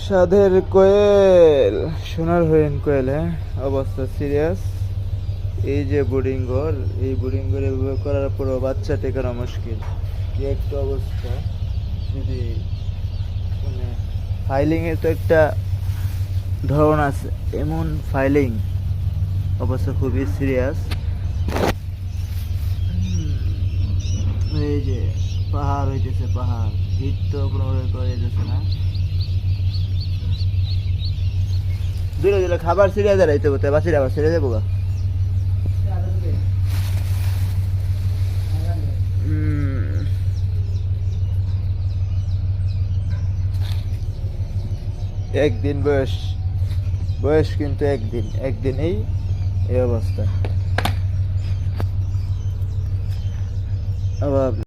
সাধের কোয়েল, সোনার হরিণ কোয়েল, হ্যাঁ অবস্থা সিরিয়াস। এই যে বোর্ডিং ঘর, এই বোর্ডিং ঘরে এভাবে করার পরও বাচ্চা টেকানো মুশকিল। কি একটা অবস্থা! যদি মানে ফাইলিং এর তো একটা ধরন আছে, এমন ফাইলিং, অবস্থা খুবই সিরিয়াস। এই যে পাহাড় হইতেছে, পাহাড় হিট তো কোনোভাবে করা যেতেছে না। দূরে দূরে খাবার ছিঁড়ে দাঁড়াইতে বলতে বাসির আবার ছেড়ে যাবো গা। একদিন বয়স, বয়স কিন্তু একদিনেই এই অবস্থা। আবার